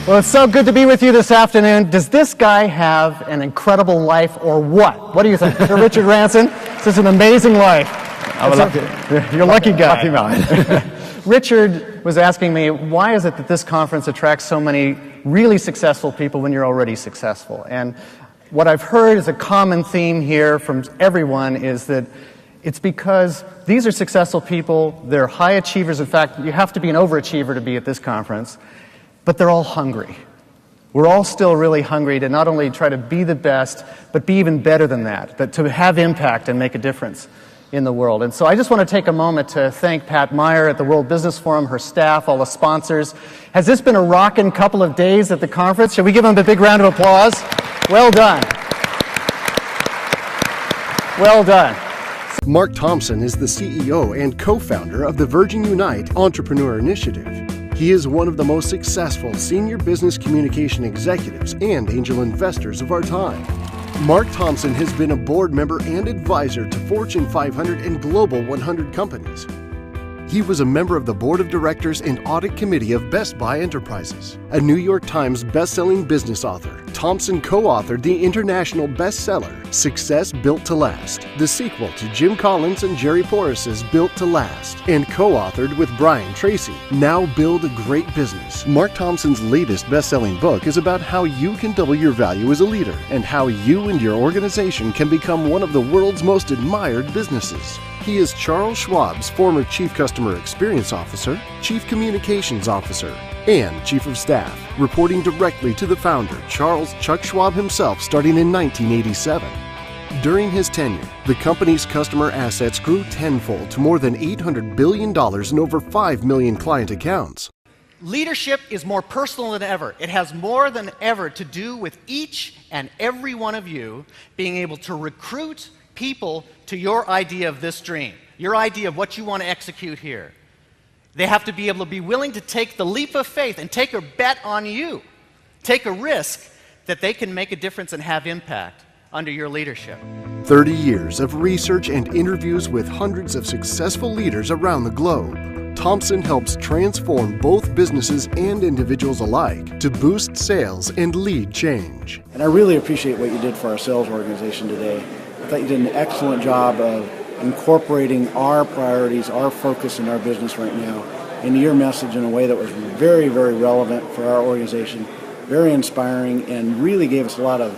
Well, it's so good to be with you this afternoon. Does this guy have an incredible life or what? What do you think? Mr. Richard Ranson, this is an amazing life. I'm a lucky, you're a lucky guy. Lucky man. Richard was asking me, why is it that this conference attracts so many really successful people when you're already successful? And what I've heard is a common theme here from everyone is that it's because these are successful people, they're high achievers. In fact, you have to be an overachiever to be at this conference, but they're all hungry. We're all still really hungry to not only try to be the best, but be even better than that, but to have impact and make a difference in the world. And so I just want to take a moment to thank Pat Meyer at the World Business Forum, her staff, all the sponsors. Has this been a rockin' couple of days at the conference? Shall we give them a big round of applause? Well done. Well done. Mark Thompson is the CEO and co-founder of the Virgin Unite Entrepreneur Initiative. He is one of the most successful senior business communication executives and angel investors of our time. Mark Thompson has been a board member and advisor to Fortune 500 and Global 100 companies. He was a member of the board of directors and audit committee of Best Buy Enterprises. A New York Times best-selling business author, Thompson co-authored the international bestseller, Success Built to Last, the sequel to Jim Collins and Jerry Porras's Built to Last, and co-authored with Brian Tracy, Now Build a Great Business. Mark Thompson's latest best-selling book is about how you can double your value as a leader and how you and your organization can become one of the world's most admired businesses. He is Charles Schwab's former Chief Customer Experience Officer, Chief Communications Officer, and Chief of Staff, reporting directly to the founder, Charles Chuck Schwab himself, starting in 1987. During his tenure, the company's customer assets grew tenfold to more than $800 billion and over 5 million client accounts. Leadership is more personal than ever. It has more than ever to do with each and every one of you being able to recruit people to your idea of this dream, your idea of what you want to execute here. They have to be able to be willing to take the leap of faith and take a bet on you, take a risk that they can make a difference and have impact under your leadership. 30 years of research and interviews with hundreds of successful leaders around the globe. Thompson helps transform both businesses and individuals alike to boost sales and lead change. And I really appreciate what you did for our sales organization today. I thought you did an excellent job of incorporating our priorities, our focus in our business right now into your message in a way that was very, very relevant for our organization, very inspiring, and really gave us a lot of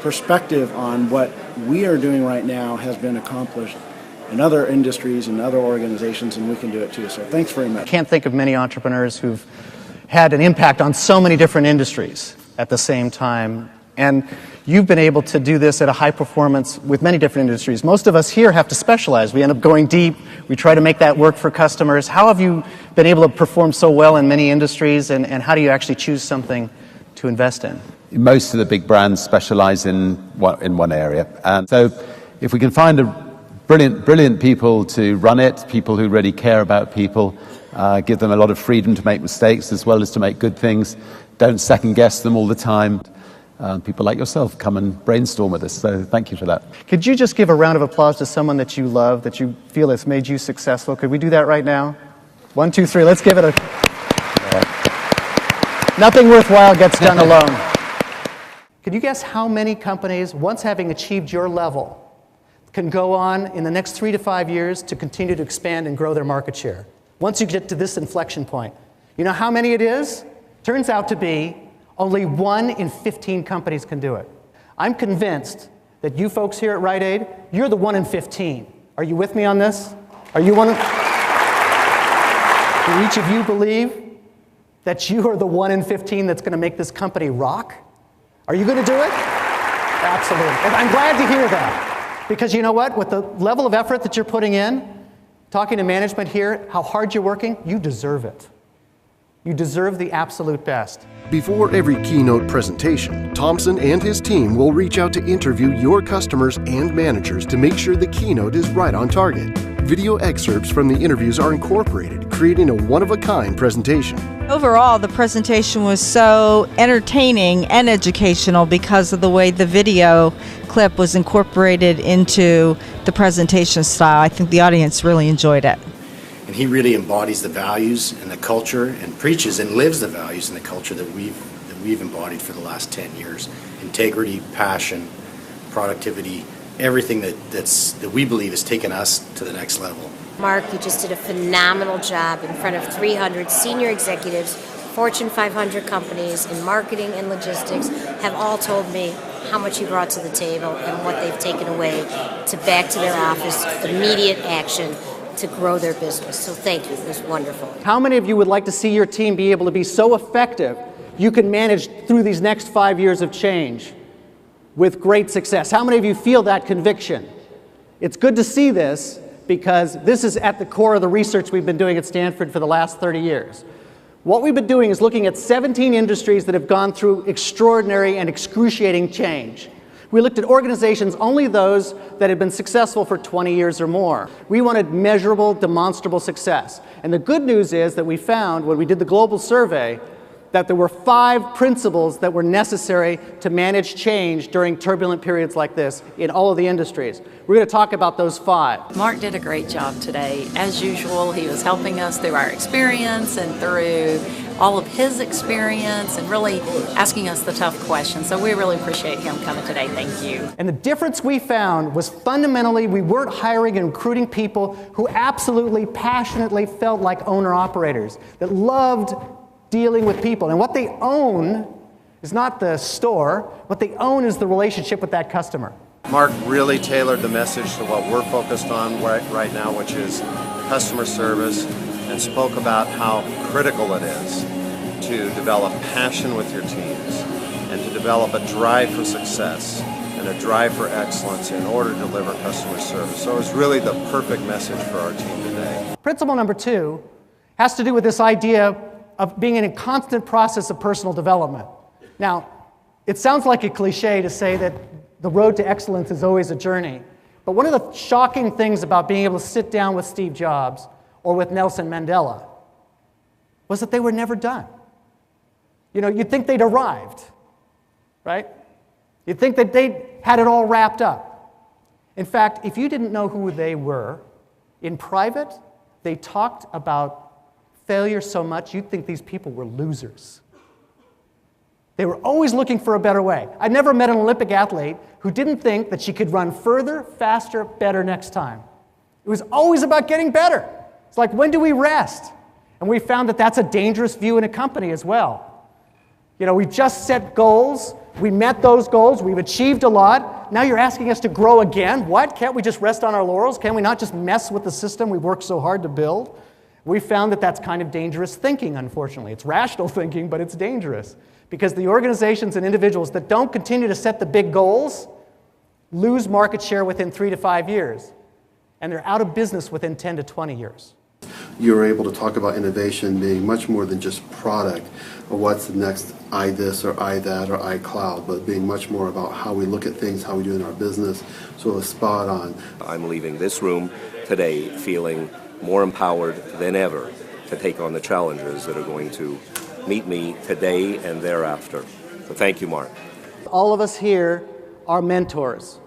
perspective on what we are doing right now has been accomplished in other industries and other organizations, and we can do it too. So thanks very much. I can't think of many entrepreneurs who've had an impact on so many different industries at the same time. And you've been able to do this at a high performance with many different industries. Most of us here have to specialize. We end up going deep. We try to make that work for customers. How have you been able to perform so well in many industries, and how do you actually choose something to invest in? Most of the big brands specialize in one area. And so if we can find brilliant people to run it, people who really care about people, give them a lot of freedom to make mistakes as well as to make good things, don't second guess them all the time. People like yourself come and brainstorm with us, so thank you for that. Could you just give a round of applause to someone that you love, that you feel has made you successful? Could we do that right now? 1, 2, 3, let's give it a... Nothing worthwhile gets done alone. Could you guess how many companies, once having achieved your level, can go on in the next 3 to 5 years to continue to expand and grow their market share? Once you get to this inflection point. You know how many it is? Turns out to be only 1 in 15 companies can do it. I'm convinced that you folks here at Rite Aid, you're the 1 in 15. Are you with me on this? Are you one of... Do each of you believe that you are the 1 in 15 that's going to make this company rock? Are you going to do it? Absolutely. And I'm glad to hear that. Because you know what? With the level of effort that you're putting in, talking to management here, how hard you're working, you deserve it. You deserve the absolute best. Before every keynote presentation, Thompson and his team will reach out to interview your customers and managers to make sure the keynote is right on target. Video excerpts from the interviews are incorporated, creating a one-of-a-kind presentation. Overall, the presentation was so entertaining and educational because of the way the video clip was incorporated into the presentation style. I think the audience really enjoyed it. And he really embodies the values and the culture and preaches and lives the values and the culture that we've embodied for the last 10 years. Integrity, passion, productivity, everything that we believe has taken us to the next level. Mark, you just did a phenomenal job in front of 300 senior executives. Fortune 500 companies in marketing and logistics have all told me how much you brought to the table and what they've taken away to back to their office, immediate action to grow their business. So thank you. It was wonderful. How many of you would like to see your team be able to be so effective you can manage through these next 5 years of change with great success? How many of you feel that conviction? It's good to see this because this is at the core of the research we've been doing at Stanford for the last 30 years. What we've been doing is looking at 17 industries that have gone through extraordinary and excruciating change. We looked at organizations, only those that had been successful for 20 years or more. We wanted measurable, demonstrable success. And the good news is that we found, when we did the global survey, that there were 5 principles that were necessary to manage change during turbulent periods like this in all of the industries. We're going to talk about those 5. Mark did a great job today. As usual, he was helping us through our experience and through all of his experience and really asking us the tough questions. So we really appreciate him coming today. Thank you. And the difference we found was fundamentally we weren't hiring and recruiting people who absolutely, passionately felt like owner-operators, that loved dealing with people. And what they own is not the store. What they own is the relationship with that customer. Mark really tailored the message to what we're focused on right now, which is customer service, and spoke about how critical it is to develop passion with your teams and to develop a drive for success and a drive for excellence in order to deliver customer service. So it's really the perfect message for our team today. Principle number 2 has to do with this idea of being in a constant process of personal development. Now, it sounds like a cliche to say that the road to excellence is always a journey, but one of the shocking things about being able to sit down with Steve Jobs or with Nelson Mandela was that they were never done. You know, you'd think they'd arrived, right? You'd think that they had it all wrapped up. In fact, if you didn't know who they were, in private, they talked about failure so much, you'd think these people were losers. They were always looking for a better way. I never met an Olympic athlete who didn't think that she could run further, faster, better next time. It was always about getting better. It's like, when do we rest? And we found that that's a dangerous view in a company as well. You know, we've just set goals. We met those goals. We've achieved a lot. Now you're asking us to grow again? What? Can't we just rest on our laurels? Can we not just mess with the system we worked so hard to build? We found that that's kind of dangerous thinking, unfortunately. It's rational thinking, but it's dangerous. Because the organizations and individuals that don't continue to set the big goals lose market share within 3 to 5 years. And they're out of business within 10 to 20 years. You were able to talk about innovation being much more than just product, or what's the next I this or I that or I cloud, but being much more about how we look at things, how we do in our business. So it was spot on. I'm leaving this room today feeling more empowered than ever to take on the challenges that are going to meet me today and thereafter. So thank you, Mark. All of us here are mentors.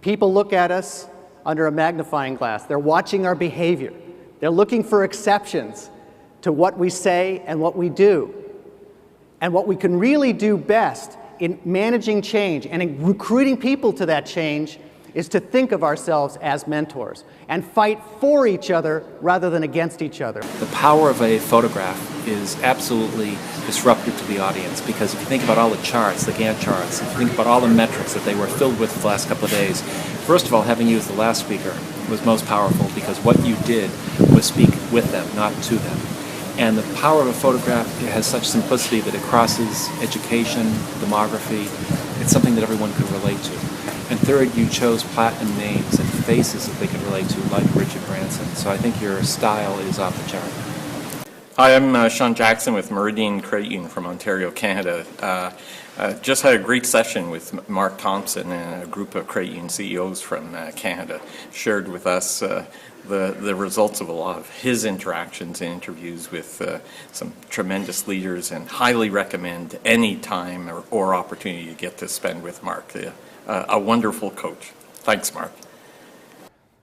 People look at us under a magnifying glass. They're watching our behavior. They're looking for exceptions to what we say and what we do. And what we can really do best in managing change and in recruiting people to that change is to think of ourselves as mentors and fight for each other rather than against each other. The power of a photograph is absolutely disruptive to the audience, because if you think about all the charts, the Gantt charts, if you think about all the metrics that they were filled with the last couple of days, first of all, having you as the last speaker was most powerful, because what you did was speak with them, not to them. And the power of a photograph has such simplicity that it crosses education, demography. It's something that everyone could relate to. And third, you chose platinum names and faces that they could relate to, like Richard Branson. So I think your style is off the chart. Hi, I'm Sean Jackson with Meridian Credit Union from Ontario, Canada. Just had a great session with Mark Thompson and a group of credit union CEOs from Canada. Shared with us the results of a lot of his interactions and interviews with some tremendous leaders, and highly recommend any time or opportunity you get to spend with Mark. a wonderful coach. Thanks, Mark.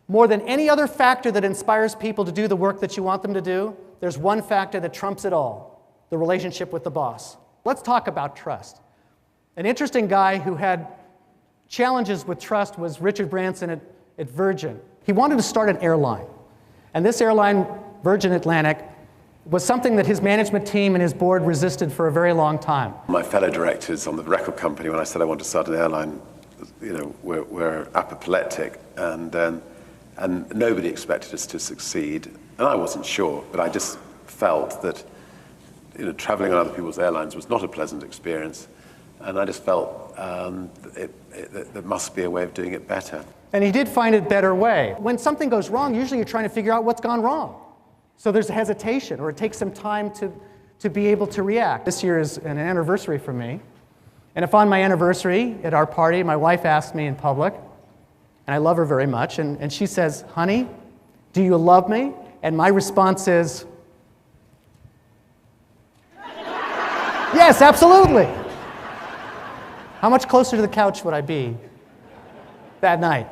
More than any other factor that inspires people to do the work that you want them to do, there's one factor that trumps it all: the relationship with the boss. Let's talk about trust. An interesting guy who had challenges with trust was Richard Branson at Virgin. He wanted to start an airline. And this airline, Virgin Atlantic, was something that his management team and his board resisted for a very long time. My fellow directors on the record company, when I said I wanted to start an airline, were apoplectic, and nobody expected us to succeed. And I wasn't sure, but I just felt that traveling on other people's airlines was not a pleasant experience, and I just felt there must be a way of doing it better. And he did find a better way. When something goes wrong, usually you're trying to figure out what's gone wrong. So there's hesitation, or it takes some time to be able to react. This year is an anniversary for me. And if on my anniversary at our party, my wife asks me in public, and I love her very much, and she says, "Honey, do you love me?" And my response is, "Yes, absolutely." How much closer to the couch would I be that night?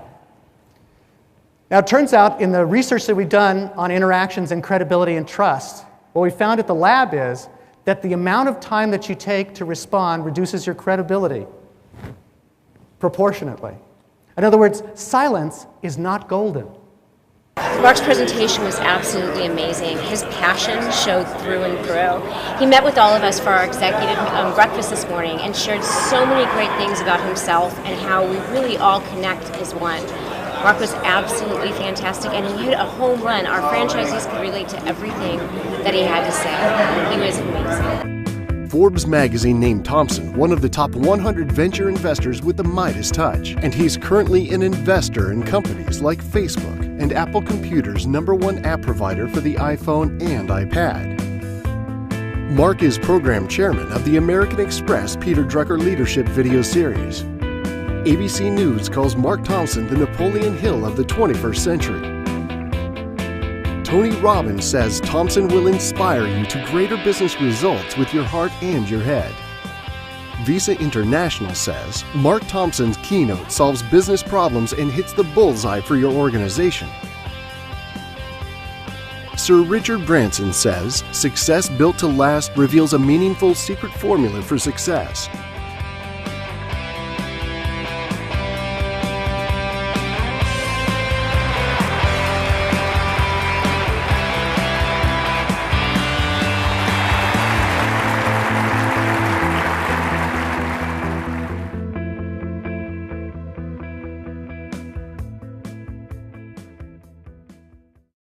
Now, it turns out in the research that we've done on interactions and credibility and trust, what we found at the lab is that the amount of time that you take to respond reduces your credibility proportionately. In other words, silence is not golden. Mark's presentation was absolutely amazing. His passion showed through and through. He met with all of us for our executive breakfast this morning and shared so many great things about himself and how we really all connect as one. Mark was absolutely fantastic, and he hit a home run. Our franchisees could relate to everything that he had to say. He was amazing. Forbes magazine named Thompson one of the top 100 venture investors with the Midas touch, and he's currently an investor in companies like Facebook and Apple Computer's #1 app provider for the iPhone and iPad. Mark is program chairman of the American Express Peter Drucker Leadership video series. ABC News calls Mark Thompson the Napoleon Hill of the 21st century. Tony Robbins says Thompson will inspire you to greater business results with your heart and your head. Visa International says Mark Thompson's keynote solves business problems and hits the bullseye for your organization. Sir Richard Branson says success built to last reveals a meaningful secret formula for success.